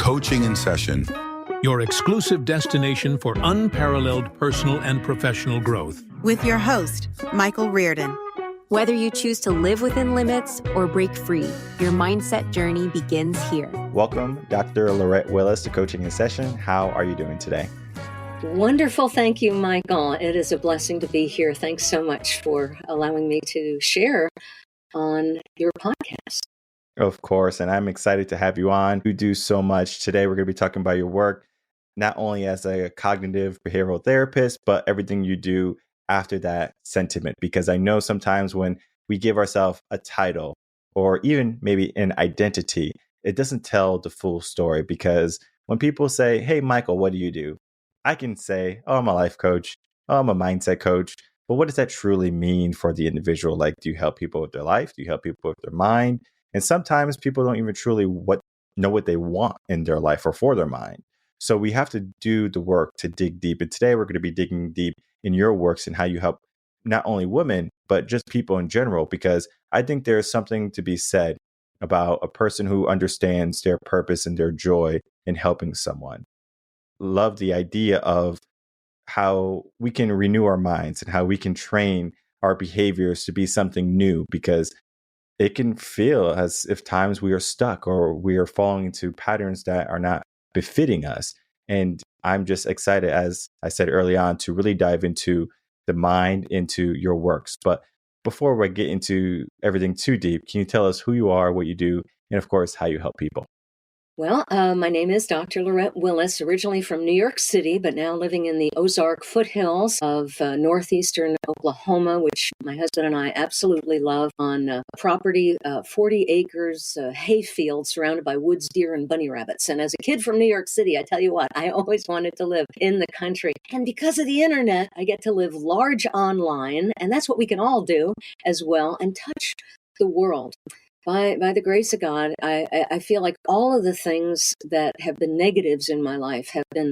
Coaching in Session. Your exclusive destination for unparalleled personal and professional growth. With your host, Michael Rearden. Whether you choose to live within limits or break free, your mindset journey begins here. Welcome, Dr. Laurette Willis to Coaching in Session. How are you doing today? Wonderful. Thank you, Michael. It is a blessing to be here. Thanks so much for allowing me to share on your podcast. Of course, and I'm excited to have you on. You do so much. Today, we're going to be talking about your work, not only as a cognitive behavioral therapist, but everything you do after that sentiment. Because I know sometimes when we give ourselves a title or even maybe an identity, it doesn't tell the full story. Because when people say, "Hey, Michael, what do you do?" I can say, "Oh, I'm a life coach. Oh, I'm a mindset coach." But what does that truly mean for the individual? Like, do you help people with their life? Do you help people with their mind? And sometimes people don't even truly know what they want in their life or for their mind. So we have to do the work to dig deep. And today we're going to be digging deep in your works and how you help not only women, but just people in general, because I think there's something to be said about a person who understands their purpose and their joy in helping someone. Love the idea of how we can renew our minds and how we can train our behaviors to be something new, because it can feel as if times we are stuck or we are falling into patterns that are not befitting us. And I'm just excited, as I said early on, to really dive into the mind, into your works. But before we get into everything too deep, can you tell us who you are, what you do, and of course, how you help people? Well, my name is Dr. Laurette Willis, originally from New York City, but now living in the Ozark foothills of northeastern Oklahoma, which my husband and I absolutely love, on property, 40 acres, hayfield surrounded by woods, deer, and bunny rabbits. And as a kid from New York City, I tell you what, I always wanted to live in the country. And because of the internet, I get to live large online, and that's what we can all do as well, and touch the world. By the grace of God, I feel like all of the things that have been negatives in my life have been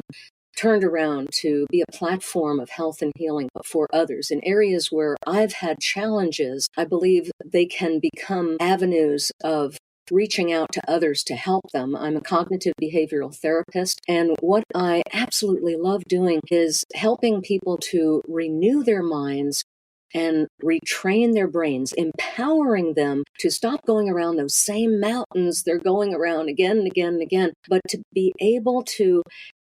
turned around to be a platform of health and healing for others. In areas where I've had challenges, I believe they can become avenues of reaching out to others to help them. I'm a cognitive behavioral therapist, and what I absolutely love doing is helping people to renew their minds and retrain their brains, empowering them to stop going around those same mountains they're going around again and again and again, but to be able to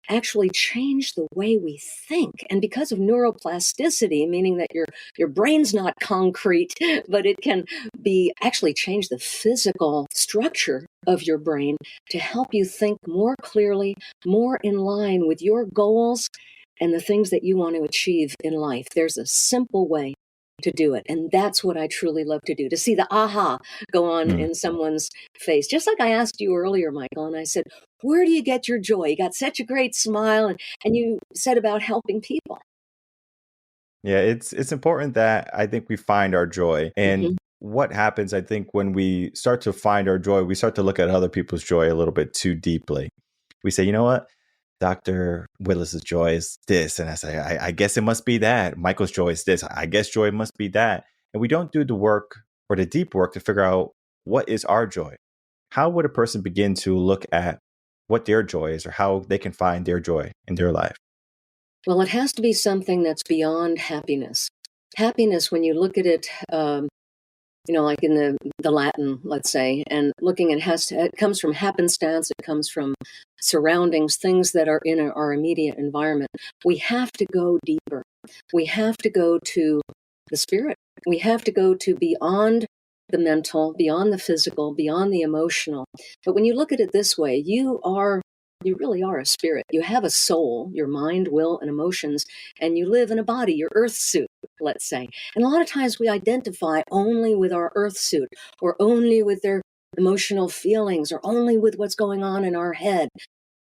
actually change the way we think. And because of neuroplasticity, meaning that your brain's not concrete, but it can be actually change the physical structure of your brain to help you think more clearly, more in line with your goals and the things that you want to achieve in life. There's a simple way to do it. And that's what I truly love to do, to see the aha go on in someone's face. Just like I asked you earlier, Michael, and I said, where do you get your joy? You got such a great smile, and you said about helping people. Yeah, it's important that I think we find our joy. And what happens, I think, when we start to find our joy, we start to look at other people's joy a little bit too deeply. We say, you know what? Dr. Willis's joy is this. And I say, I guess it must be that. Michael's joy is this. I guess joy must be that. And we don't do the work or the deep work to figure out what is our joy. How would a person begin to look at what their joy is or how they can find their joy in their life? Well, it has to be something that's beyond happiness. Happiness, when you look at it, like in the Latin, let's say, and looking at it comes from happenstance, it comes from surroundings, things that are in our immediate environment. We have to go deeper. We have to go to the spirit. We have to go to beyond the mental, beyond the physical, beyond the emotional. But when you look at it this way, you really are a spirit. You have a soul, your mind, will, and emotions, and you live in a body, your earth suit, let's say. And a lot of times we identify only with our earth suit, or only with their emotional feelings, or only with what's going on in our head.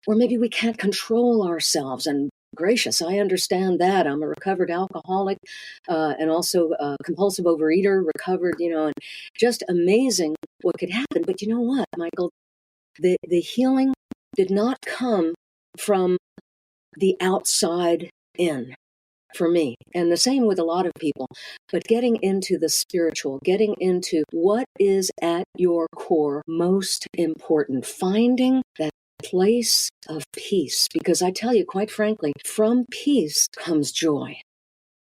Or maybe we can't control ourselves. And gracious, I understand that. I'm a recovered alcoholic and also a compulsive overeater, recovered, and just amazing what could happen. But you know what, Michael? The healing did not come from the outside in for me. And the same with a lot of people. But getting into the spiritual, getting into what is at your core most important, finding that place of peace. Because I tell you, quite frankly, from peace comes joy.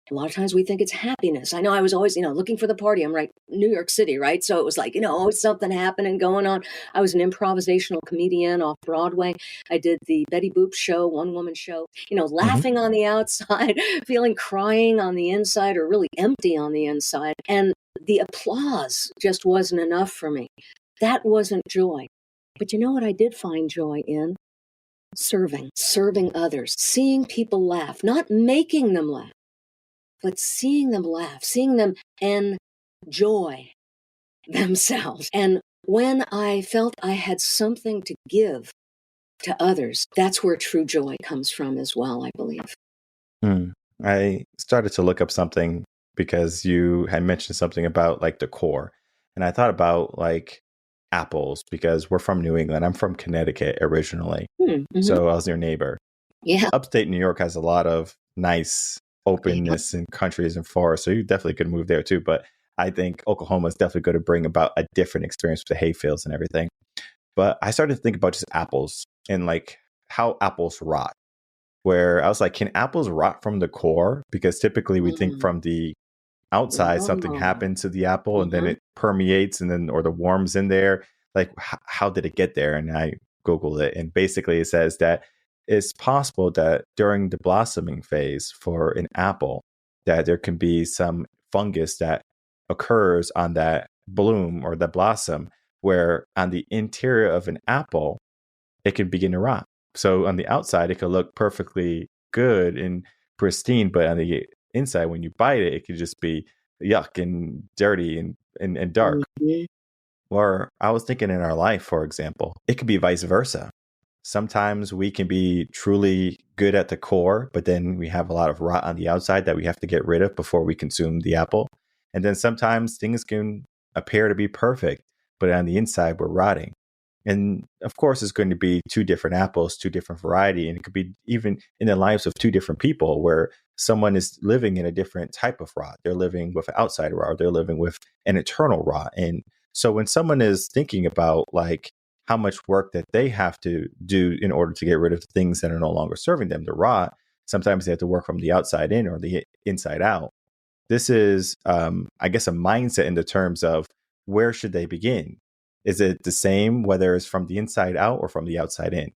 A lot of times we think it's happiness. I know I was always, looking for the party. I'm right, New York City, right? So it was like, always something happening going on. I was an improvisational comedian off Broadway. I did the Betty Boop show, one woman show, laughing on the outside, feeling crying on the inside or really empty on the inside. And the applause just wasn't enough for me. That wasn't joy. But you know what I did find joy in? Serving others, seeing people laugh, not making them laugh, but seeing them laugh, seeing them enjoy themselves. And when I felt I had something to give to others, that's where true joy comes from as well, I believe. I started to look up something because you had mentioned something about like the core. And I thought about like apples because we're from New England. I'm from Connecticut originally. Mm-hmm. So I was your neighbor. Yeah. Upstate New York has a lot of nice openness in countries and forests. So you definitely could move there too. But I think Oklahoma is definitely going to bring about a different experience with the hay fields and everything. But I started to think about just apples and like how apples rot, where I was like, can apples rot from the core? Because typically we think from the outside, something happened to the apple and then it permeates or the worms in there. Like, how did it get there? And I Googled it. And basically it says that it's possible that during the blossoming phase for an apple, that there can be some fungus that occurs on that bloom or the blossom, where on the interior of an apple, it can begin to rot. So on the outside, it could look perfectly good and pristine, but on the inside, when you bite it, it could just be yuck and dirty and dark. Mm-hmm. Or I was thinking in our life, for example, it could be vice versa. Sometimes we can be truly good at the core, but then we have a lot of rot on the outside that we have to get rid of before we consume the apple. And then sometimes things can appear to be perfect, but on the inside, we're rotting. And of course, it's going to be two different apples, two different variety. And it could be even in the lives of two different people where someone is living in a different type of rot. They're living with outside rot, or they're living with an internal rot. And so when someone is thinking about like how much work that they have to do in order to get rid of things that are no longer serving them, the rot, sometimes they have to work from the outside in or the inside out. This is, I guess, a mindset in the terms of where should they begin? Is it the same whether it's from the inside out or from the outside in?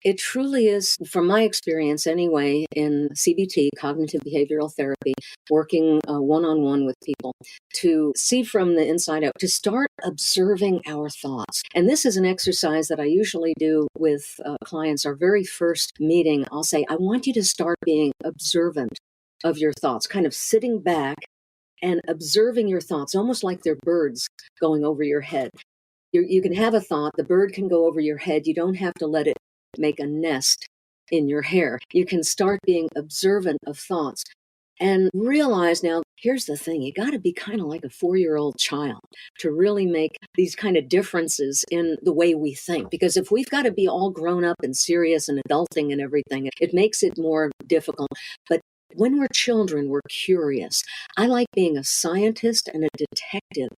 It truly is, from my experience anyway, in CBT, cognitive behavioral therapy, working one-on-one with people, to see from the inside out, to start observing our thoughts. And this is an exercise that I usually do with clients. Our very first meeting, I'll say, I want you to start being observant of your thoughts, kind of sitting back and observing your thoughts, almost like they're birds going over your head. You can have a thought, the bird can go over your head. You don't have to let it make a nest in your hair. You can start being observant of thoughts and realize now, here's the thing, you got to be kind of like a 4-year-old child to really make these kind of differences in the way we think. Because if we've got to be all grown up and serious and adulting and everything, it makes it more difficult. But when we're children, we're curious. I like being a scientist and a detective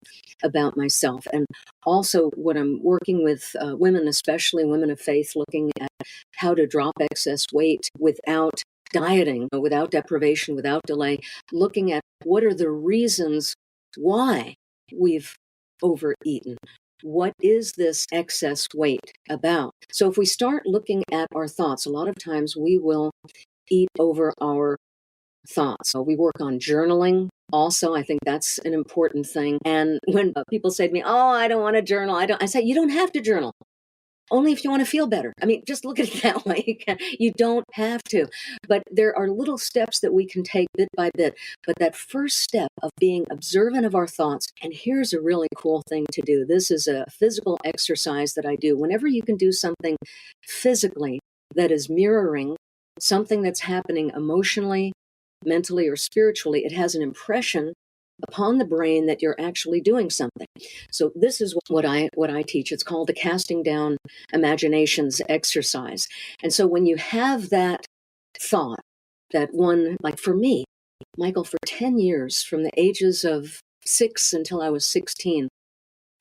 about myself. And also when I'm working with women, especially women of faith, looking at how to drop excess weight without dieting, without deprivation, without delay, looking at what are the reasons why we've overeaten. What is this excess weight about? So if we start looking at our thoughts, a lot of times we will eat over our thoughts. So we work on journaling. Also, I think that's an important thing. And when people say to me, "Oh, I don't want to journal," I say, "You don't have to journal. Only if you want to feel better." I mean, just look at it that way. You don't have to. But there are little steps that we can take bit by bit. But that first step of being observant of our thoughts, and here's a really cool thing to do. This is a physical exercise that I do. Whenever you can do something physically that is mirroring something that's happening emotionally, mentally, or spiritually, it has an impression upon the brain that you're actually doing something. So this is what I teach. It's called the casting down imaginations exercise. And so when you have that thought, that one, like for me, Michael, for 10 years, from the ages of 6 until I was 16,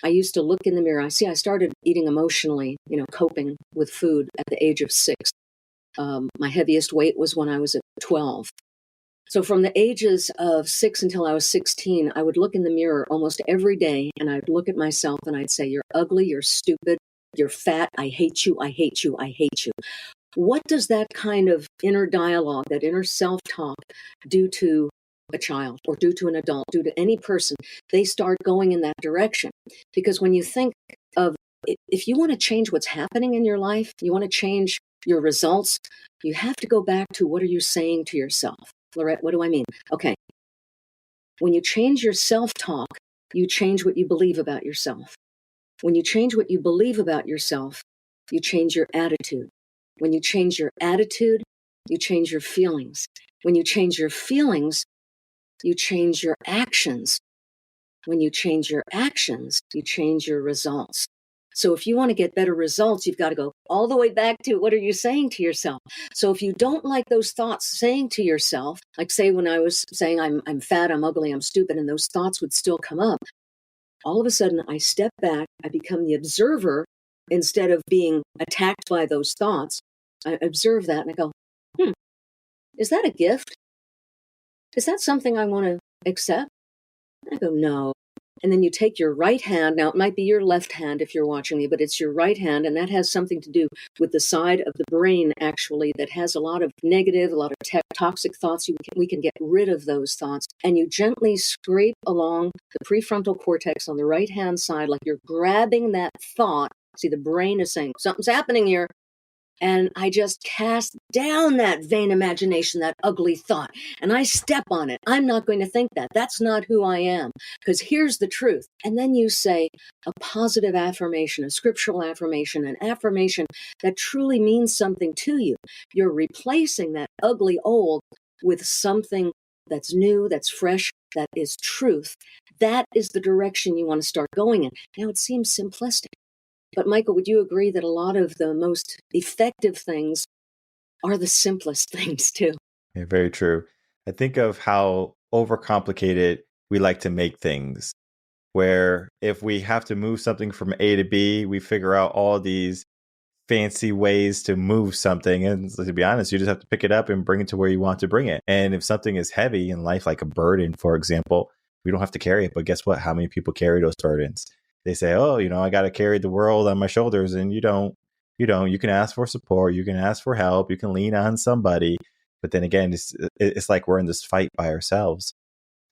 I used to look in the mirror. I started eating emotionally, coping with food at the age of 6. My heaviest weight was when I was at 12. So from the ages of 6 until I was 16, I would look in the mirror almost every day, and I'd look at myself and I'd say, you're ugly, you're stupid, you're fat, I hate you, I hate you, I hate you. What does that kind of inner dialogue, that inner self-talk do to a child or do to an adult, do to any person? They start going in that direction. Because when you think of, if you want to change what's happening in your life, you want to change your results, you have to go back to, what are you saying to yourself? Laurette, what do I mean? Okay. When you change your self-talk, you change what you believe about yourself. When you change what you believe about yourself, you change your attitude. When you change your attitude, you change your feelings. When you change your feelings, you change your actions. When you change your actions, you change your results. So if you want to get better results, you've got to go all the way back to, what are you saying to yourself? So if you don't like those thoughts saying to yourself, like say when I was saying I'm fat, I'm ugly, I'm stupid, and those thoughts would still come up, all of a sudden I step back, I become the observer instead of being attacked by those thoughts. I observe that and I go, is that a gift? Is that something I want to accept? And I go, no. And then you take your right hand. Now, it might be your left hand if you're watching me, but it's your right hand. And that has something to do with the side of the brain, actually, that has a lot of negative, a lot of toxic thoughts. We can get rid of those thoughts. And you gently scrape along the prefrontal cortex on the right-hand side, like you're grabbing that thought. See, the brain is saying, something's happening here. And I just cast down that vain imagination, that ugly thought, and I step on it. I'm not going to think that. That's not who I am. Because here's the truth. And then you say a positive affirmation, a scriptural affirmation, an affirmation that truly means something to you. You're replacing that ugly old with something that's new, that's fresh, that is truth. That is the direction you want to start going in. Now, it seems simplistic. But Michael, would you agree that a lot of the most effective things are the simplest things too? Yeah, very true. I think of how overcomplicated we like to make things, where if we have to move something from A to B, we figure out all these fancy ways to move something. And to be honest, you just have to pick it up and bring it to where you want to bring it. And if something is heavy in life, like a burden, for example, we don't have to carry it. But guess what? How many people carry those burdens? They say, oh, I got to carry the world on my shoulders. And you don't. You can ask for support. You can ask for help. You can lean on somebody. But then again, it's like we're in this fight by ourselves.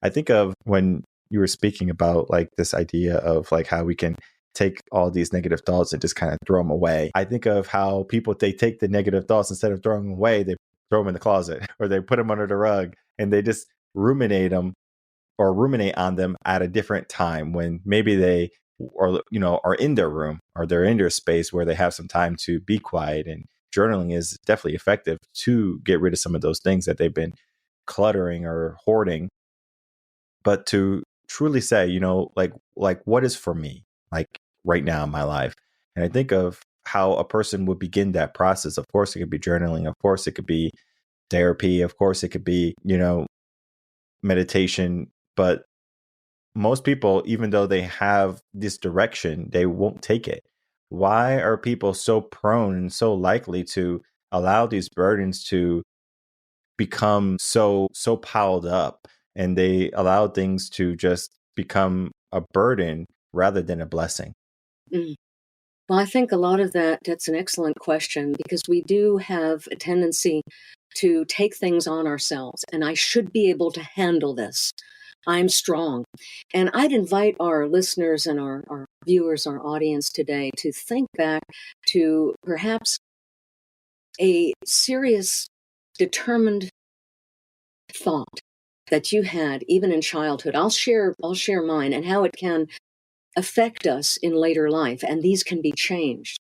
I think of when you were speaking about like this idea of like how we can take all these negative thoughts and just kind of throw them away. I think of how people, they take the negative thoughts, instead of throwing them away, they throw them in the closet or they put them under the rug and they just ruminate on them at a different time when maybe they are in their room or they're in their space where they have some time to be quiet. And journaling is definitely effective to get rid of some of those things that they've been cluttering or hoarding. But to truly say, like what is for me, like right now in my life. And I think of how a person would begin that process. Of course, it could be journaling. Of course, it could be therapy. Of course, it could be, meditation. But most people, even though they have this direction, they won't take it. Why are people so prone and so likely to allow these burdens to become so piled up, and they allow things to just become a burden rather than a blessing? Mm. Well, I think a lot of that's an excellent question, because we do have a tendency to take things on ourselves, and I should be able to handle this. I'm strong. And I'd invite our listeners and our viewers, our audience today, to think back to perhaps a serious, determined thought that you had even in childhood. I'll share mine and how it can affect us in later life, and these can be changed.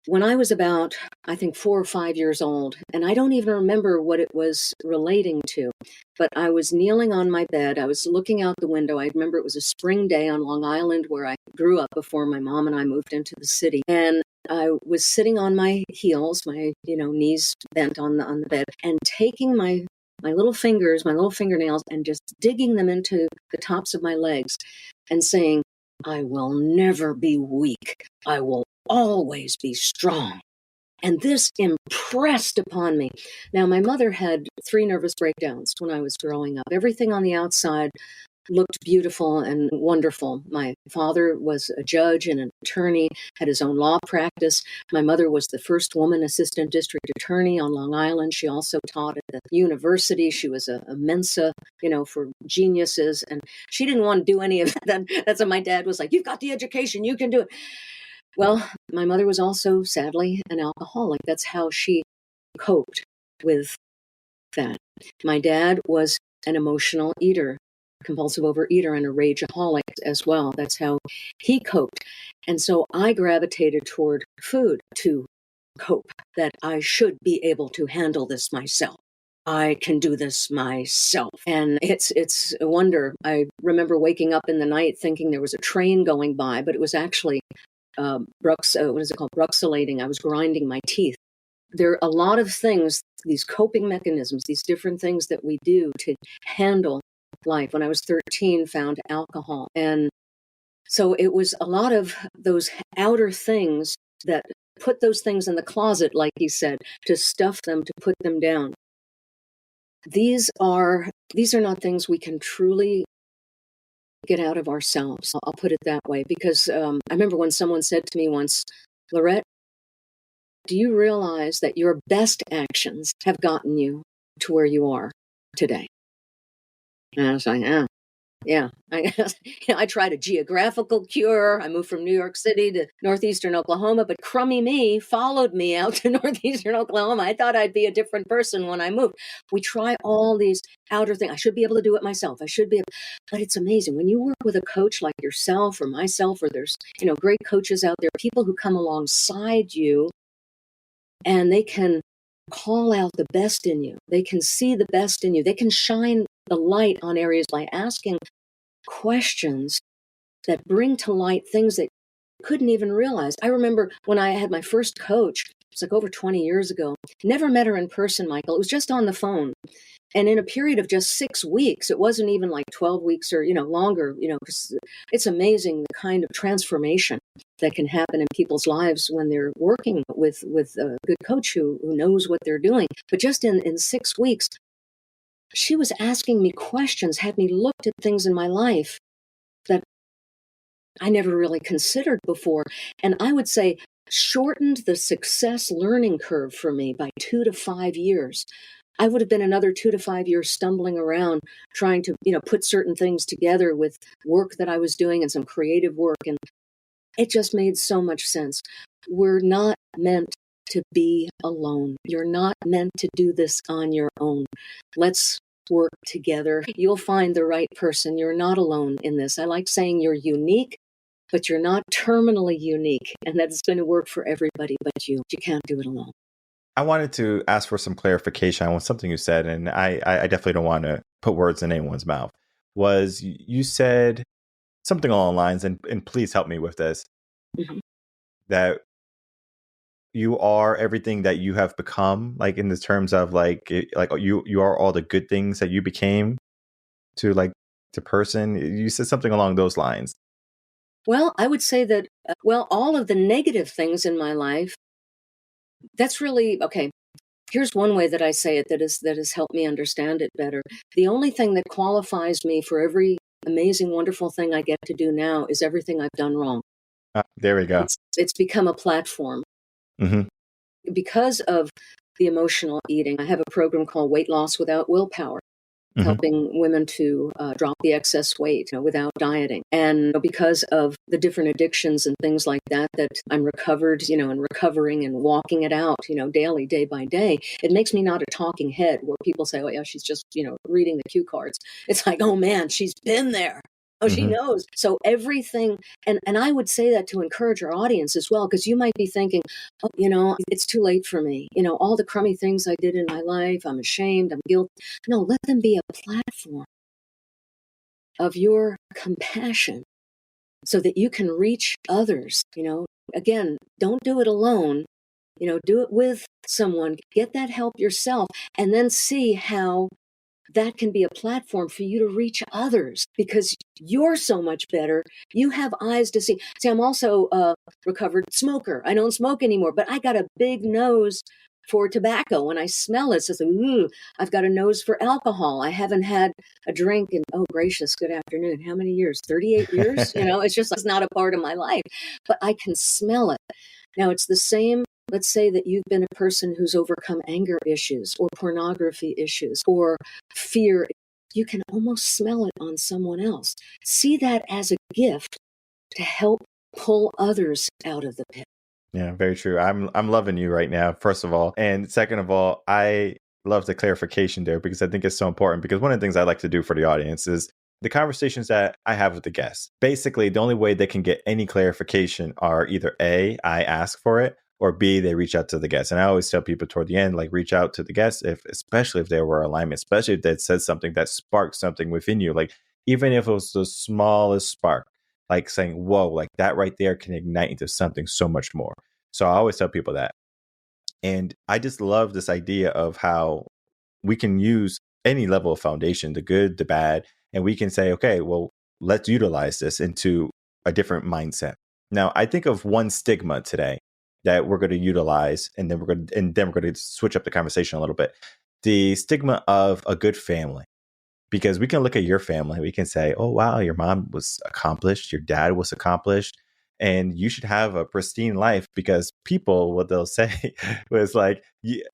When I was about, I think, 4 or 5 years old, and I don't even remember what it was relating to, but I was kneeling on my bed. I was looking out the window. I remember it was a spring day on Long Island, where I grew up before my mom and I moved into the city. And I was sitting on my heels, my knees bent on the bed, and taking my little fingers, my little fingernails, and just digging them into the tops of my legs and saying, I will never be weak. I will always be strong. And this impressed upon me. Now, my mother had 3 nervous breakdowns when I was growing up. Everything on the outside looked beautiful and wonderful. My father was a judge and an attorney, had his own law practice. My mother was the first woman assistant district attorney on Long Island. She also taught at the university. She was a Mensa, for geniuses. And she didn't want to do any of that. That's what my dad was like, you've got the education, you can do it. Well, my mother was also, sadly, an alcoholic. That's how she coped with that. My dad was an emotional eater, compulsive overeater, and a rageaholic as well. That's how he coped. And so I gravitated toward food to cope, that I should be able to handle this myself. I can do this myself. And it's a wonder. I remember waking up in the night thinking there was a train going by, but it was actually bruxelating. I was grinding my teeth. There are a lot of things, these coping mechanisms, these different things that we do to handle life. When I was 13, found alcohol. And so it was a lot of those outer things that put those things in the closet, like he said, to stuff them, to put them down. These are not things we can truly get out of ourselves. I'll put it that way, because I remember when someone said to me once, Laurette, do you realize that your best actions have gotten you to where you are today? And I was like, yeah. I tried a geographical cure. I moved from New York City to northeastern Oklahoma, but crummy me followed me out to northeastern Oklahoma. I thought I'd be a different person when I moved. We try all these outer things. I should be able to do it myself. But it's amazing when you work with a coach like yourself or myself, or there's, great coaches out there, people who come alongside you and they can call out the best in you. They can see the best in you. They can shine the light on areas by asking questions that bring to light things that you couldn't even realize. I remember when I had my first coach, it's like over 20 years ago, never met her in person, Michael. It was just on the phone. And in a period of just 6 weeks, it wasn't even like 12 weeks or, longer, because it's amazing the kind of transformation that can happen in people's lives when they're working with a good coach who knows what they're doing. But just in 6 weeks, she was asking me questions, had me look at things in my life that I never really considered before. And I would say shortened the success learning curve for me by 2 to 5 years. I would have been another 2 to 5 years stumbling around trying to, put certain things together with work that I was doing and some creative work. And it just made so much sense. We're not meant to be alone. You're not meant to do this on your own. Let's work together. You'll find the right person. You're not alone in this. I like saying you're unique, but you're not terminally unique. And that's going to work for everybody but you. You can't do it alone. I wanted to ask for some clarification on something you said, and I definitely don't want to put words in anyone's mouth. Was you said something along the lines, and please help me with this, that you are everything that you have become, like in the terms of like you are all the good things that you became to person. You said something along those lines. Well, I would say that, all of the negative things in my life, that's really, okay, here's one way that I say it that has helped me understand it better. The only thing that qualifies me for every amazing, wonderful thing I get to do now is everything I've done wrong. There we go. It's become a platform. Mm-hmm. Because of the emotional eating, I have a program called Weight Loss Without Willpower, helping women to drop the excess weight without dieting. And because of the different addictions and things like that I'm recovered, and recovering and walking it out, daily, day by day, it makes me not a talking head where people say, oh yeah, she's just, reading the cue cards. It's like, oh man, she's been there. Oh, she knows. So everything, and I would say that to encourage our audience as well, because you might be thinking, oh, it's too late for me. All the crummy things I did in my life, I'm ashamed, I'm guilty. No, let them be a platform of your compassion so that you can reach others. Again, don't do it alone. Do it with someone, get that help yourself, and then see how that can be a platform for you to reach others because you're so much better. You have eyes to see. See, I'm also a recovered smoker. I don't smoke anymore, but I got a big nose for tobacco. When I smell it, it's just, ooh, I've got a nose for alcohol. I haven't had a drink in, oh, gracious, good afternoon. How many years? 38 years? It's just it's not a part of my life, but I can smell it. Now, it's the same. Let's say that you've been a person who's overcome anger issues or pornography issues or fear. You can almost smell it on someone else. See that as a gift to help pull others out of the pit. Yeah, very true. I'm loving you right now, first of all. And second of all, I love the clarification there because I think it's so important, because one of the things I like to do for the audience is the conversations that I have with the guests. Basically, the only way they can get any clarification are either A, I ask for it, or B, they reach out to the guest. And I always tell people toward the end, like, reach out to the guest, especially if there were alignment, especially if they said something that sparked something within you. Like, even if it was the smallest spark, like saying, whoa, like that right there can ignite into something so much more. So I always tell people that. And I just love this idea of how we can use any level of foundation, the good, the bad, and we can say, okay, well, let's utilize this into a different mindset. Now, I think of one stigma today that we're going to utilize, and then we're going to switch up the conversation a little bit. The stigma of a good family. Because we can look at your family, we can say, oh, wow, your mom was accomplished, your dad was accomplished, and you should have a pristine life, because people, what they'll say was like,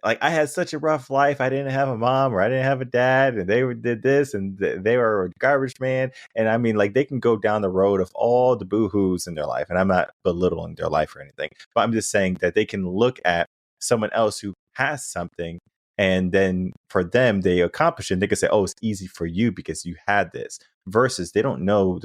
I had such a rough life. I didn't have a mom, or I didn't have a dad, and they did this, and they were a garbage man. And I mean, like, they can go down the road of all the boo-hoos in their life. And I'm not belittling their life or anything, but I'm just saying that they can look at someone else who has something, and then for them, they accomplish it. And they can say, oh, it's easy for you because you had this, versus they don't know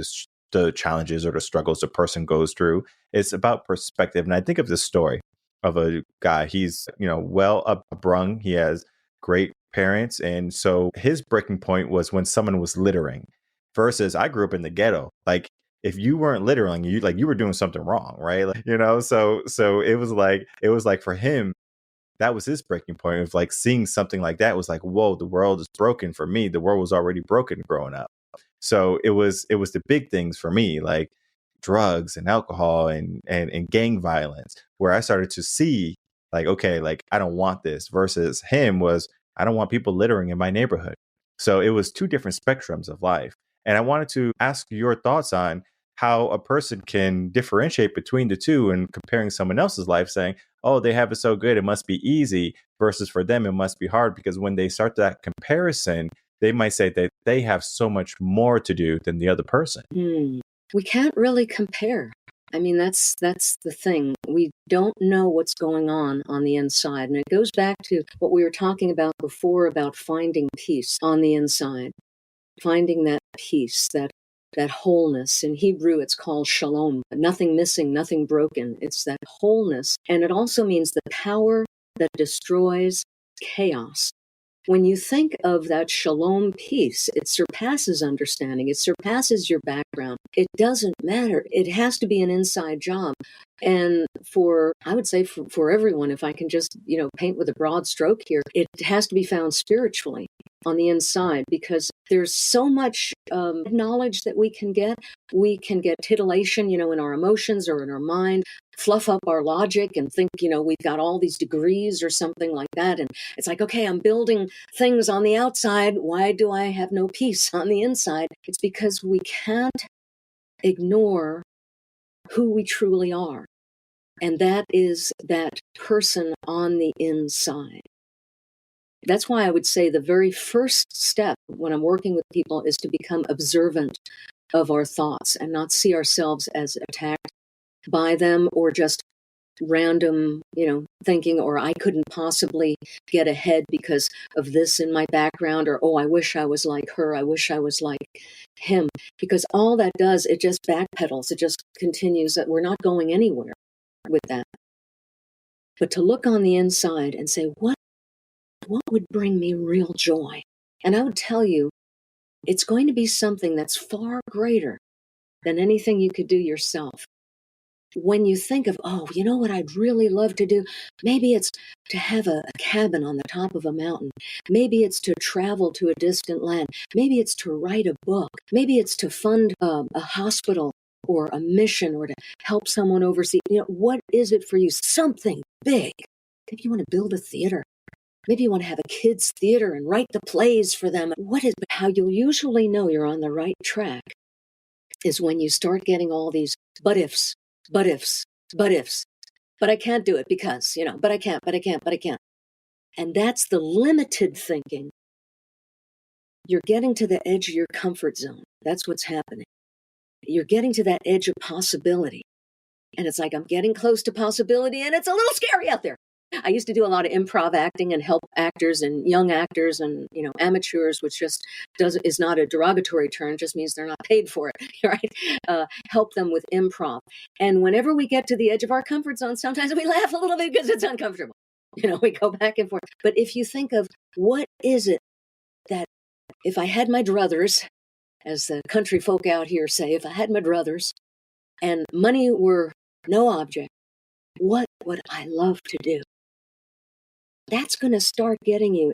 the challenges or the struggles a person goes through. It's about perspective. And I think of this story of a guy, he's, well upbrung. He has great parents. And so his breaking point was when someone was littering, versus I grew up in the ghetto. Like, if you weren't littering, you were doing something wrong, right? So it was like for him, that was his breaking point of like seeing something like that was like, whoa, the world is broken for me. The world was already broken growing up. So it was the big things for me, like drugs and alcohol and gang violence, where I started to see like, okay, like I don't want this, versus him was, I don't want people littering in my neighborhood. So it was two different spectrums of life. And I wanted to ask your thoughts on how a person can differentiate between the two, and comparing someone else's life saying, oh, they have it so good, it must be easy, versus for them, it must be hard. Because when they start that comparison, they might say that they have so much more to do than the other person. We can't really compare. I mean, that's the thing. We don't know what's going on the inside. And it goes back to what we were talking about before about finding peace on the inside, finding that peace, that wholeness. In Hebrew, it's called shalom, nothing missing, nothing broken. It's that wholeness. And it also means the power that destroys chaos. When you think of that shalom peace, it surpasses understanding. It surpasses your background. It doesn't matter. It has to be an inside job. And I would say for everyone, if I can just, paint with a broad stroke here, it has to be found spiritually on the inside, because there's so much knowledge that we can get. We can get titillation, in our emotions or in our mind, fluff up our logic and think, we've got all these degrees or something like that. And it's like, okay, I'm building things on the outside. Why do I have no peace on the inside? It's because we can't ignore who we truly are. And that is that person on the inside. That's why I would say the very first step when I'm working with people is to become observant of our thoughts and not see ourselves as attacked by them, or just random, thinking, or I couldn't possibly get ahead because of this in my background, or, oh, I wish I was like her. I wish I was like him. Because all that does, it just backpedals. It just continues that we're not going anywhere with that. But to look on the inside and say, what would bring me real joy? And I would tell you, it's going to be something that's far greater than anything you could do yourself. when you think of, oh, you know what I'd really love to do? Maybe it's to have a cabin on the top of a mountain. Maybe it's to travel to a distant land. Maybe it's to write a book. Maybe it's to fund a hospital or a mission or to help someone oversee. What is it for you? Something big. Maybe you want to build a theater. Maybe you want to have a kids' theater and write the plays for them. How you'll usually know you're on the right track is when you start getting all these but ifs, but ifs, but ifs. But I can't do it because, but I can't. And that's the limited thinking. You're getting to the edge of your comfort zone. That's what's happening. You're getting to that edge of possibility. And it's like, I'm getting close to possibility and it's a little scary out there. I used to do a lot of improv acting and help actors and young actors and, amateurs, which just is not a derogatory term, just means they're not paid for it, right? Help them with improv. And whenever we get to the edge of our comfort zone, sometimes we laugh a little bit because it's uncomfortable. We go back and forth. But if you think of what is it that if I had my druthers, as the country folk out here say, if I had my druthers and money were no object, what would I love to do? That's going to start getting you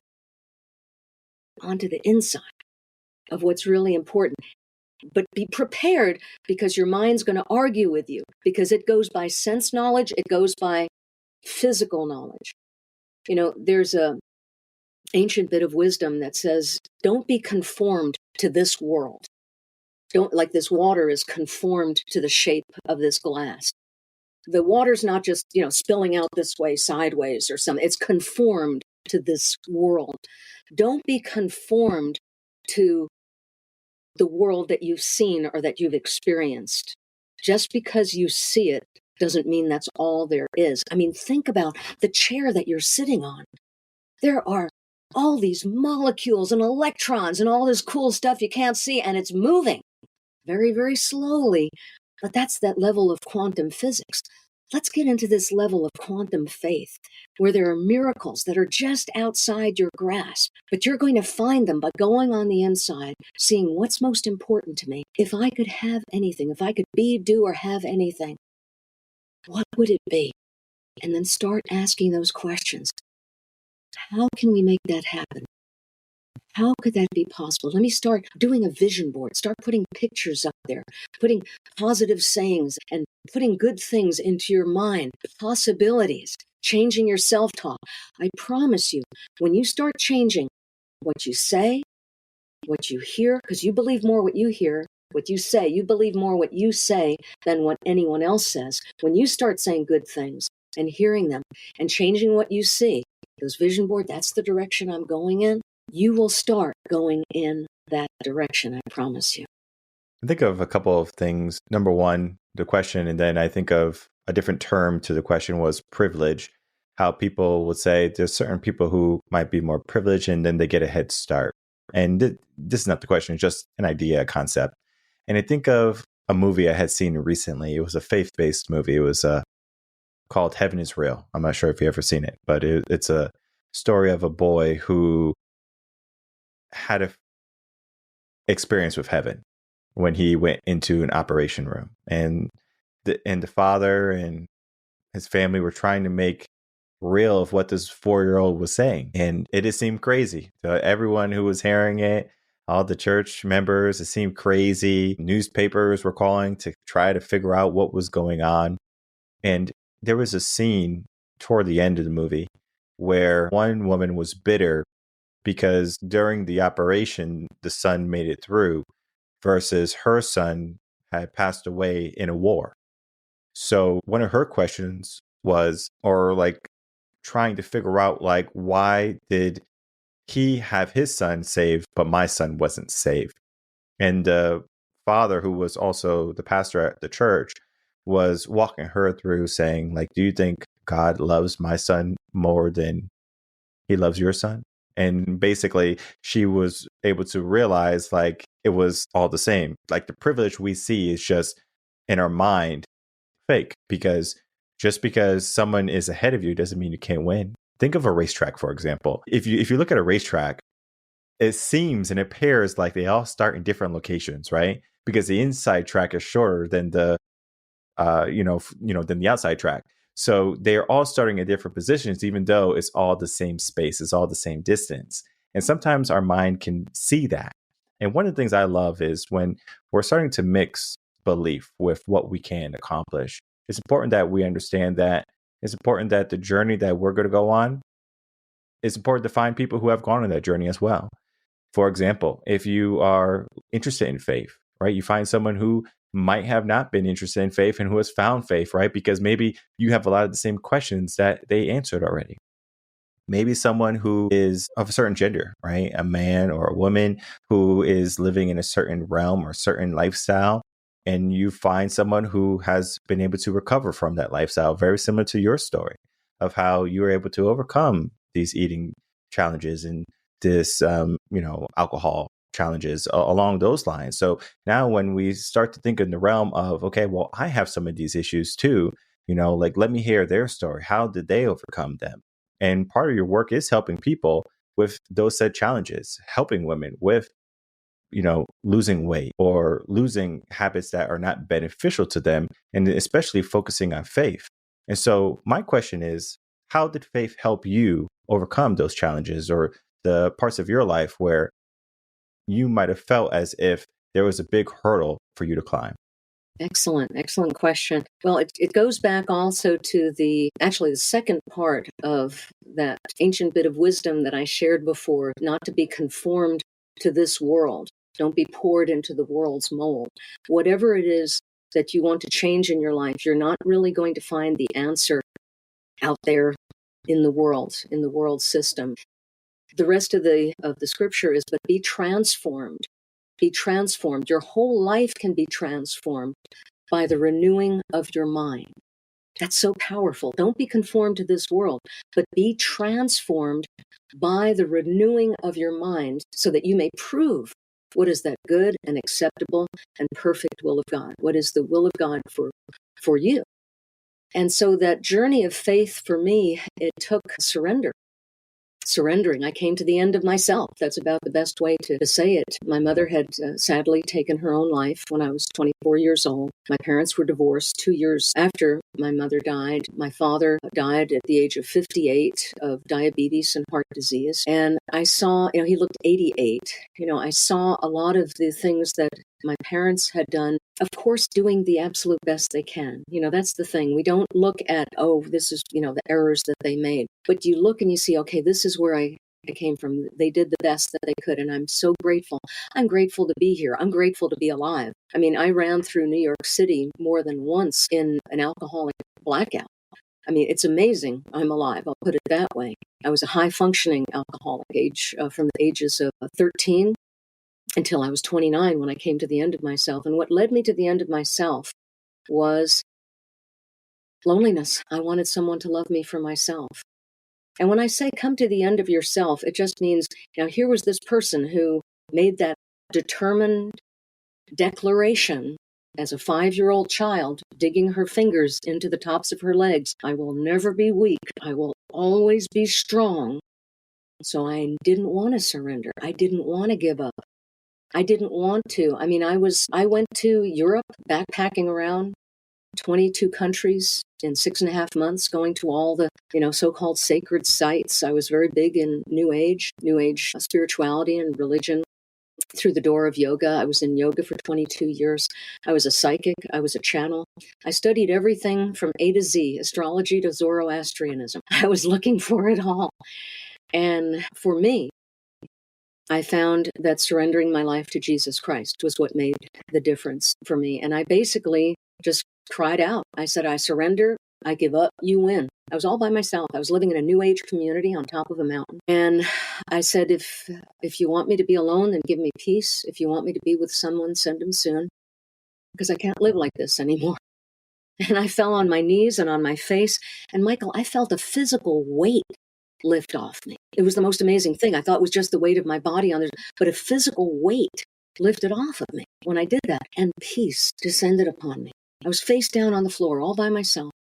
onto the inside of what's really important. But be prepared because your mind's going to argue with you because it goes by sense knowledge. It goes by physical knowledge. There's a ancient bit of wisdom that says, don't be conformed to this world. Don't like this water is conformed to the shape of this glass. The water's not just, spilling out this way, sideways or something. It's conformed to this world. Don't be conformed to the world that you've seen or that you've experienced. Just because you see it doesn't mean that's all there is. I mean, think about the chair that you're sitting on. There are all these molecules and electrons and all this cool stuff you can't see, and it's moving very, very slowly. But that's that level of quantum physics. Let's get into this level of quantum faith, where there are miracles that are just outside your grasp, but you're going to find them by going on the inside, seeing what's most important to me. If I could have anything, if I could be, do, or have anything, what would it be? And then start asking those questions. How can we make that happen? How could that be possible? Let me start doing a vision board, start putting pictures up there, putting positive sayings and putting good things into your mind, possibilities, changing your self-talk. I promise you, when you start changing what you say, what you hear, because you believe more what you hear, what you say, you believe more what you say than what anyone else says. When you start saying good things and hearing them and changing what you see, those vision board, that's the direction I'm going in. You will start going in that direction, I promise you. I think of a couple of things. Number one, the question, and then I think of a different term to the question was privilege. How people would say there's certain people who might be more privileged and then they get a head start. And this is not the question, it's just an idea, a concept. And I think of a movie I had seen recently. It was a faith-based movie. It was called Heaven is Real. I'm not sure if you've ever seen it, but it's a story of a boy who had an experience with heaven when he went into an operation room, and the father and his family were trying to make real of what this 4-year-old was saying, and it just seemed crazy to everyone who was hearing it. All the church members, it seemed crazy. Newspapers were calling to try to figure out what was going on, and there was a scene toward the end of the movie where one woman was bitter because during the operation, the son made it through versus her son had passed away in a war. So one of her questions was, or like trying to figure out, like, why did he have his son saved, but my son wasn't saved? And the father, who was also the pastor at the church, was walking her through saying, like, do you think God loves my son more than he loves your son? And basically, she was able to realize, like, it was all the same. Like, the privilege we see is just in our mind fake, because just because someone is ahead of you doesn't mean you can't win. Think of a racetrack, for example. If you look at a racetrack, it seems and it appears like they all start in different locations, right? Because the inside track is shorter than the than the outside track. So they're all starting at different positions, even though it's all the same space, it's all the same distance. And sometimes our mind can see that. And one of the things I love is when we're starting to mix belief with what we can accomplish. It's important that we understand that. It's important that the journey that we're going to go on, it's important to find people who have gone on that journey as well. For example, if you are interested in faith, right, you find someone who might have not been interested in faith and who has found faith, right? Because maybe you have a lot of the same questions that they answered already. Maybe someone who is of a certain gender, right? A man or a woman who is living in a certain realm or certain lifestyle. And you find someone who has been able to recover from that lifestyle, very similar to your story of how you were able to overcome these eating challenges and this, alcohol challenges along those lines. So now when we start to think in the realm of, okay, well, I have some of these issues too, let me hear their story. How did they overcome them? And part of your work is helping people with those said challenges, helping women with, losing weight or losing habits that are not beneficial to them, and especially focusing on faith. And so my question is, how did faith help you overcome those challenges or the parts of your life where you might have felt as if there was a big hurdle for you to climb? Excellent question. Well, it goes back also to the second part of that ancient bit of wisdom that I shared before, not to be conformed to this world. Don't be poured into the world's mold. Whatever it is that you want to change in your life, you're not really going to find the answer out there in the world system. The rest of the scripture is, but be transformed. Be transformed. Your whole life can be transformed by the renewing of your mind. That's so powerful. Don't be conformed to this world, but be transformed by the renewing of your mind so that you may prove what is that good and acceptable and perfect will of God. What is the will of God for you? And so that journey of faith for me, it took surrendering. I came to the end of myself. That's about the best way to say it. My mother had sadly taken her own life when I was 24 years old. My parents were divorced 2 years after my mother died. My father died at the age of 58 of diabetes and heart disease. And I saw, he looked 88. I saw a lot of the things that my parents had done, of course, doing the absolute best they can. That's the thing. We don't look at, this is, the errors that they made. But you look and you see, okay, this is where I came from. They did the best that they could. And I'm so grateful. I'm grateful to be here. I'm grateful to be alive. I mean, I ran through New York City more than once in an alcoholic blackout. I mean, it's amazing I'm alive. I'll put it that way. I was a high-functioning alcoholic from the ages of 13 until I was 29 when I came to the end of myself. And what led me to the end of myself was loneliness. I wanted someone to love me for myself. And when I say come to the end of yourself, it just means, here was this person who made that determined declaration as a 5-year-old child, digging her fingers into the tops of her legs. I will never be weak. I will always be strong. So I didn't want to surrender. I didn't want to give up. I didn't want to. I mean, I went to Europe backpacking around 22 countries in 6.5 months, going to all the, so-called sacred sites. I was very big in New Age spirituality and religion. Through the door of yoga. I was in yoga for 22 years. I was a psychic. I was a channel. I studied everything from A to Z, astrology to Zoroastrianism. I was looking for it all. And for me, I found that surrendering my life to Jesus Christ was what made the difference for me. And I basically just cried out. I said, I surrender. I give up. You win. I was all by myself. I was living in a New Age community on top of a mountain. And I said, if you want me to be alone, then give me peace. If you want me to be with someone, send him soon. Because I can't live like this anymore. And I fell on my knees and on my face. And Michael, I felt a physical weight lift off me. It was the most amazing thing. I thought it was just the weight of my body on there, but a physical weight lifted off of me when I did that. And peace descended upon me. I was face down on the floor all by myself.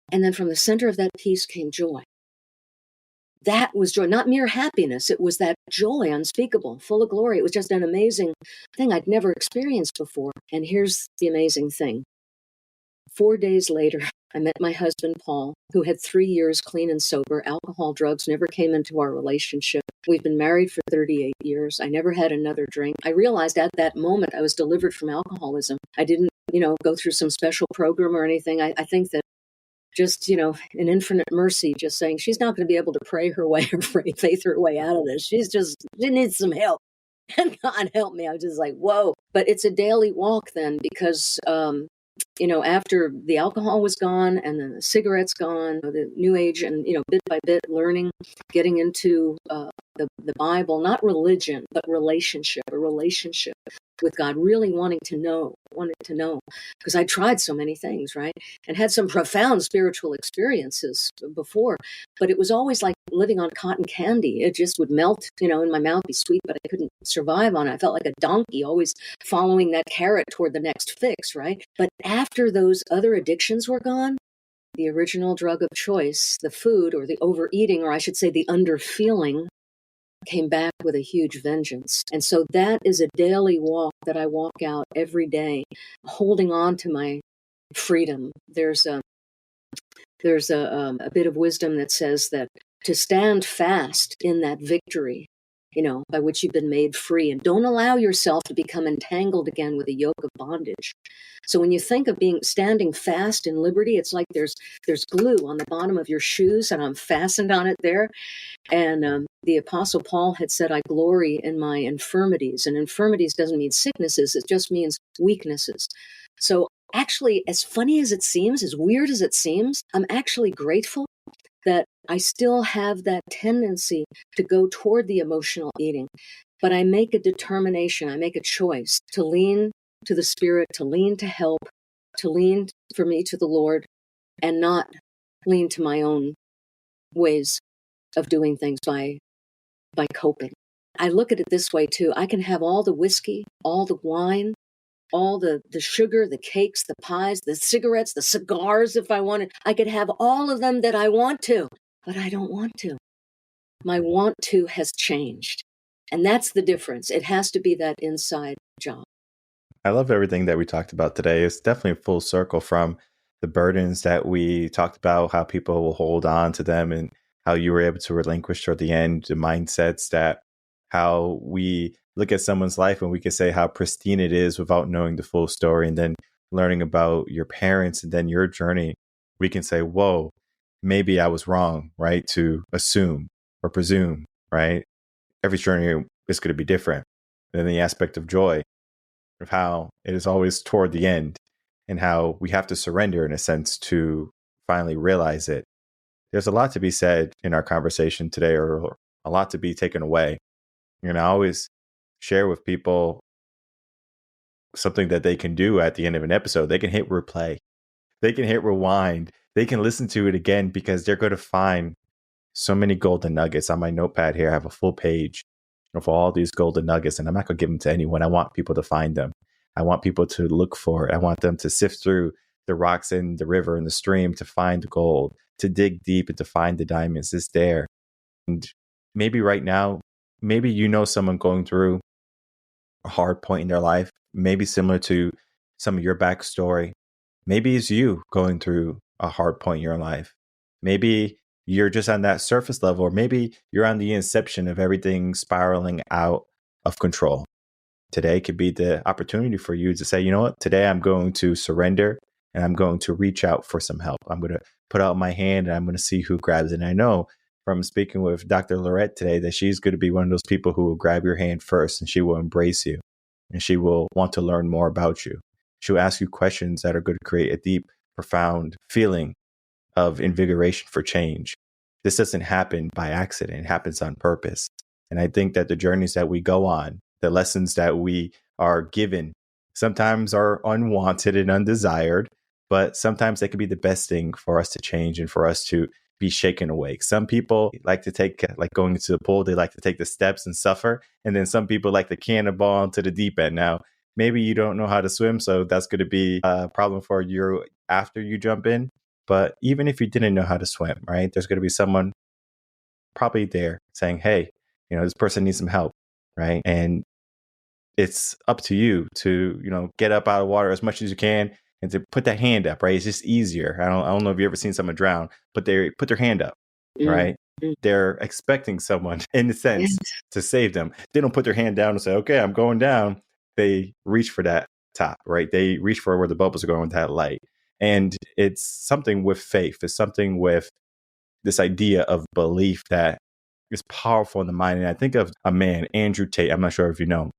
And then from the center of that peace came joy. That was joy, not mere happiness. It was that joy unspeakable, full of glory. It was just an amazing thing I'd never experienced before. And here's the amazing thing. 4 days later, I met my husband, Paul, who had 3 years clean and sober. Alcohol, drugs never came into our relationship. We've been married for 38 years. I never had another drink. I realized at that moment I was delivered from alcoholism. I didn't, go through some special program or anything. I think that just, in infinite mercy, just saying she's not going to be able to pray her way or faith her way out of this. She needs some help. And God help me. I was just like, whoa. But it's a daily walk then because, after the alcohol was gone and then the cigarettes gone, the new age and, bit by bit learning, getting into the Bible, not religion, but a relationship with God, really wanted to know, because I tried so many things, right? And had some profound spiritual experiences before, but it was always like living on cotton candy. It just would melt, in my mouth, be sweet, but I couldn't survive on it. I felt like a donkey, always following that carrot toward the next fix, right? But after those other addictions were gone, the original drug of choice, the food or the overeating, or I should say the underfeeling, came back with a huge vengeance. And so that is a daily walk that I walk out every day, holding on to my freedom. There's a bit of wisdom that says that to stand fast in that victory, by which you've been made free, and don't allow yourself to become entangled again with a yoke of bondage. So when you think of standing fast in liberty, it's like there's glue on the bottom of your shoes, and I'm fastened on it there. And the Apostle Paul had said, I glory in my infirmities. And infirmities doesn't mean sicknesses. It just means weaknesses. So actually, as funny as it seems, as weird as it seems, I'm actually grateful that I still have that tendency to go toward the emotional eating. But I make a determination, I make a choice to lean to the Spirit, to lean to help, to lean for me to the Lord, and not lean to my own ways of doing things by coping. I look at it this way too. I can have all the whiskey, all the wine, all the sugar, the cakes, the pies, the cigarettes, the cigars if I wanted. I could have all of them that I want to, but I don't want to. My want to has changed. And that's the difference. It has to be that inside job. I love everything that we talked about today. It's definitely a full circle from the burdens that we talked about, how people will hold on to them, and how you were able to relinquish toward the end, the mindsets that how we look at someone's life and we can say how pristine it is without knowing the full story. And then learning about your parents and then your journey, we can say, whoa, maybe I was wrong, right? To assume or presume, right? Every journey is going to be different. And then the aspect of joy, of how it is always toward the end, and how we have to surrender in a sense to finally realize it. There's a lot to be said in our conversation today, or a lot to be taken away. And I always share with people something that they can do at the end of an episode. They can hit replay. They can hit rewind. They can listen to it again, because they're going to find so many golden nuggets. On my notepad here, I have a full page of all these golden nuggets, and I'm not going to give them to anyone. I want people to find them. I want people to look for it. I want them to sift through the rocks in the river and the stream to find the gold, to dig deep and to find the diamonds. It's there. And maybe right now, maybe someone going through a hard point in their life, maybe similar to some of your backstory. Maybe it's you going through a hard point in your life. Maybe you're just on that surface level, or maybe you're on the inception of everything spiraling out of control. Today could be the opportunity for you to say, you know what, today I'm going to surrender and I'm going to reach out for some help. I'm going to put out my hand and I'm going to see who grabs it. And I know from speaking with Dr. Laurette today that she's going to be one of those people who will grab your hand first, and she will embrace you, and she will want to learn more about you. She'll ask you questions that are going to create a deep, profound feeling of invigoration for change. This doesn't happen by accident. It happens on purpose. And I think that the journeys that we go on, the lessons that we are given, sometimes are unwanted and undesired, but sometimes they can be the best thing for us to change and for us to be shaken awake. Some people like to take, like going into the pool, they like to take the steps and suffer. And then some people like to cannonball into the deep end. Now, maybe you don't know how to swim, so that's going to be a problem for you after you jump in. But even if you didn't know how to swim, right, there's going to be someone probably there saying, hey, this person needs some help, right? And it's up to you to, get up out of water as much as you can and to put that hand up, right? It's just easier. I don't know if you've ever seen someone drown, but they put their hand up, right? Mm. They're expecting someone, in a sense, Yes. to save them. They don't put their hand down and say, okay, I'm going down. They reach for that top, right? They reach for where the bubbles are going with that light. And it's something with faith. It's something with this idea of belief that is powerful in the mind. And I think of a man, Andrew Tate. I'm not sure if you know.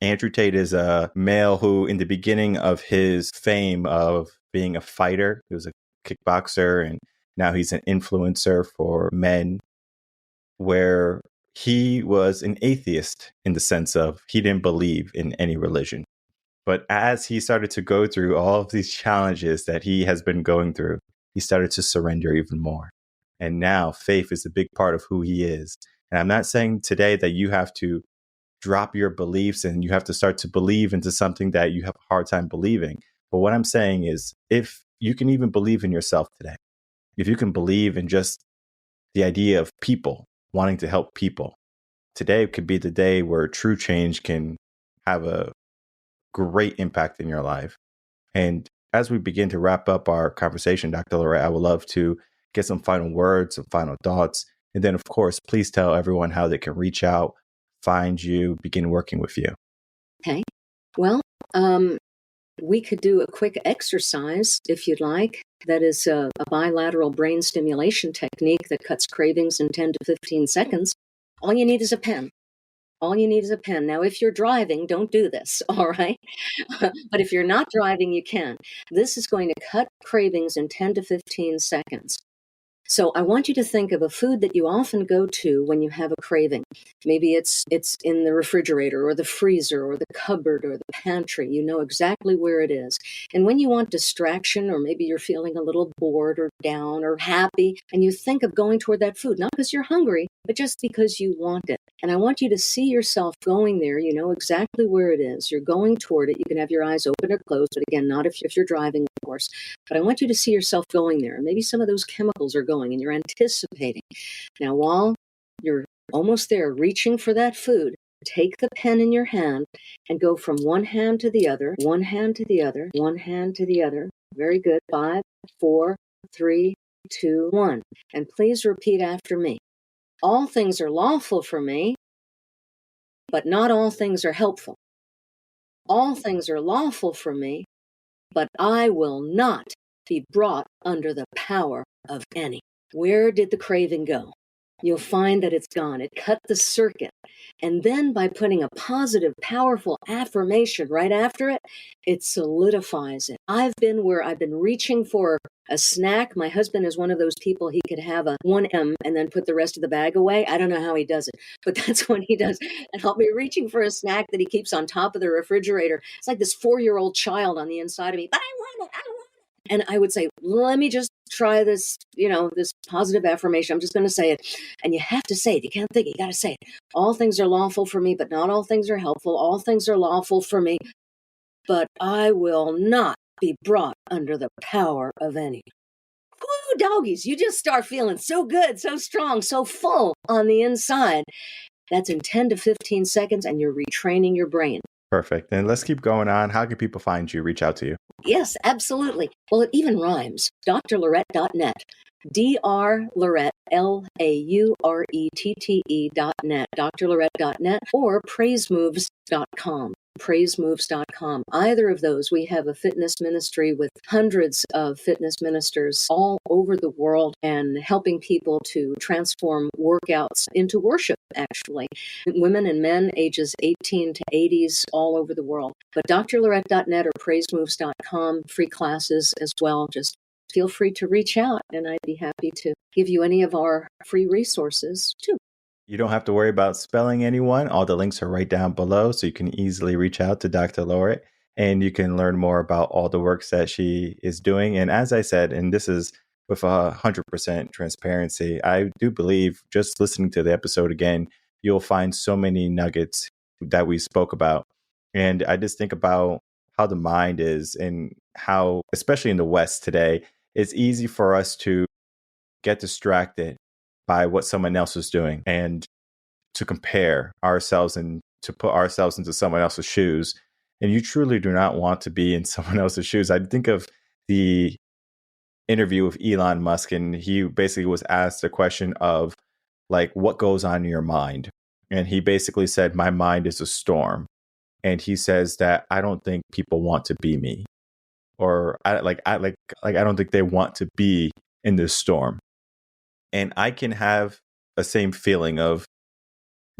Andrew Tate is a male who, in the beginning of his fame of being a fighter, he was a kickboxer, and now he's an influencer for men, where he was an atheist in the sense of he didn't believe in any religion. But as he started to go through all of these challenges that he has been going through, he started to surrender even more. And now faith is a big part of who he is. And I'm not saying today that you have to drop your beliefs and you have to start to believe into something that you have a hard time believing. But what I'm saying is, if you can even believe in yourself today, if you can believe in just the idea of people wanting to help people, today could be the day where true change can have a great impact in your life. And as we begin to wrap up our conversation, Dr. Laurette, I would love to get some final words, some final thoughts. And then, of course, please tell everyone how they can reach out, find you, begin working with you. Okay. Well, we could do a quick exercise if you'd like. That is a bilateral brain stimulation technique that cuts cravings in 10 to 15 seconds. All you need is a pen. All you need is a pen. Now, if you're driving, don't do this, all right? But if you're not driving, you can. This is going to cut cravings in 10 to 15 seconds. So I want you to think of a food that you often go to when you have a craving. Maybe it's in the refrigerator or the freezer or the cupboard or the pantry. You know exactly where it is. And when you want distraction, or maybe you're feeling a little bored or down or happy, and you think of going toward that food, not because you're hungry, but just because you want it. And I want you to see yourself going there. You know exactly where it is. You're going toward it. You can have your eyes open or closed, but again, not if you're driving, of course. But I want you to see yourself going there. And maybe some of those chemicals are going and you're anticipating. Now, while you're almost there, reaching for that food, take the pen in your hand and go from one hand to the other, one hand to the other, one hand to the other. Very good. 5, 4, 3, 2, 1. And please repeat after me. All things are lawful for me, but not all things are helpful. All things are lawful for me, but I will not be brought under the power of any. Where did the craving go? You'll find that it's gone. It cut the circuit. And then by putting a positive, powerful affirmation right after it, it solidifies it. I've been where I've been reaching for a snack. My husband is one of those people, he could have a 1M and then put the rest of the bag away. I don't know how he does it, but that's what he does. And I'll be reaching for a snack that he keeps on top of the refrigerator. It's like this 4-year-old child on the inside of me, but I want it, I want it. And I would say, let me just try this, this positive affirmation. I'm just going to say it. And you have to say it. You can't think it. You got to say it. All things are lawful for me, but not all things are helpful. All things are lawful for me, but I will not be brought under the power of any. Woo, doggies, you just start feeling so good, so strong, so full on the inside. That's in 10 to 15 seconds, and you're retraining your brain. Perfect. And let's keep going on. How can people find you, reach out to you? Yes, absolutely. Well, it even rhymes. drlaurette.net. drlaurette, LAURETTE.net. drlaurette.net or praisemoves.com. praisemoves.com. Either of those, we have a fitness ministry with hundreds of fitness ministers all over the world and helping people to transform workouts into worship, actually. Women and men ages 18 to 80s all over the world. But drlaurette.net or praisemoves.com, free classes as well. Just feel free to reach out and I'd be happy to give you any of our free resources too. You don't have to worry about spelling anyone. All the links are right down below, so you can easily reach out to Dr. Laurette and you can learn more about all the works that she is doing. And as I said, and this is with 100% transparency, I do believe just listening to the episode again, you'll find so many nuggets that we spoke about. And I just think about how the mind is and how, especially in the West today, it's easy for us to get distracted by what someone else is doing and to compare ourselves and to put ourselves into someone else's shoes. And you truly do not want to be in someone else's shoes. I think of the interview with Elon Musk, and he basically was asked a question of like, what goes on in your mind? And he basically said, my mind is a storm. And he says that I don't think people want to be me, or I don't think they want to be in this storm. And I can have the same feeling of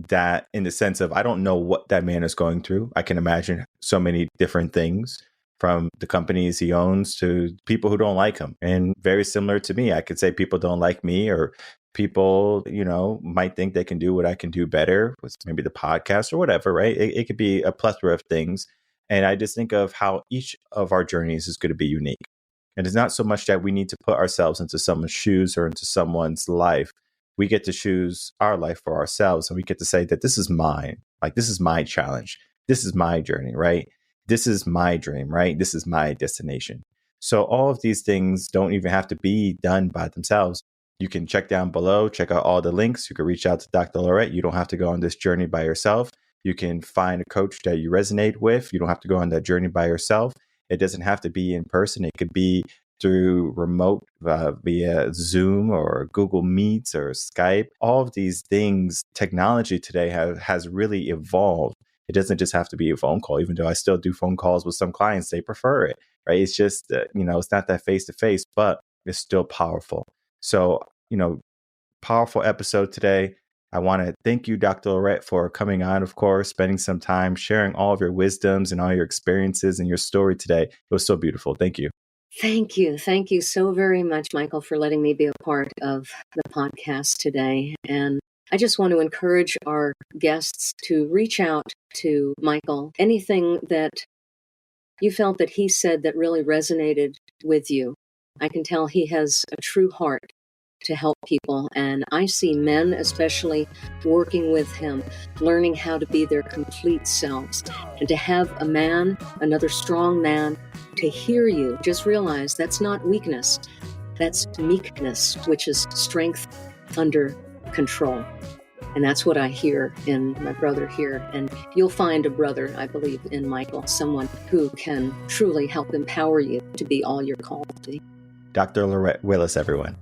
that, in the sense of I don't know what that man is going through. I can imagine so many different things, from the companies he owns to people who don't like him. And very similar to me, I could say people don't like me, or people, might think they can do what I can do better with maybe the podcast or whatever, right? It could be a plethora of things. And I just think of how each of our journeys is going to be unique. And it's not so much that we need to put ourselves into someone's shoes or into someone's life. We get to choose our life for ourselves, and we get to say that this is mine. Like, this is my challenge. This is my journey, right? This is my dream, right? This is my destination. So all of these things don't even have to be done by themselves. You can check down below, check out all the links. You can reach out to Dr. Laurette. You don't have to go on this journey by yourself. You can find a coach that you resonate with. You don't have to go on that journey by yourself. It doesn't have to be in person. It could be through remote via Zoom or Google Meets or Skype. All of these things, technology today has really evolved. It doesn't just have to be a phone call, even though I still do phone calls with some clients. They prefer it, right? It's just, it's not that face-to-face, but it's still powerful. So, powerful episode today. I want to thank you, Dr. Laurette, for coming on, of course, spending some time sharing all of your wisdoms and all your experiences and your story today. It was so beautiful. Thank you. Thank you. Thank you so very much, Michael, for letting me be a part of the podcast today. And I just want to encourage our guests to reach out to Michael. Anything that you felt that he said that really resonated with you. I can tell he has a true heart to help people. And I see men especially working with him, learning how to be their complete selves. And to have a man, another strong man, to hear you, just realize that's not weakness. That's meekness, which is strength under control. And that's what I hear in my brother here. And you'll find a brother, I believe, in Michael, someone who can truly help empower you to be all you're called to be. Dr. Laurette Willis, everyone.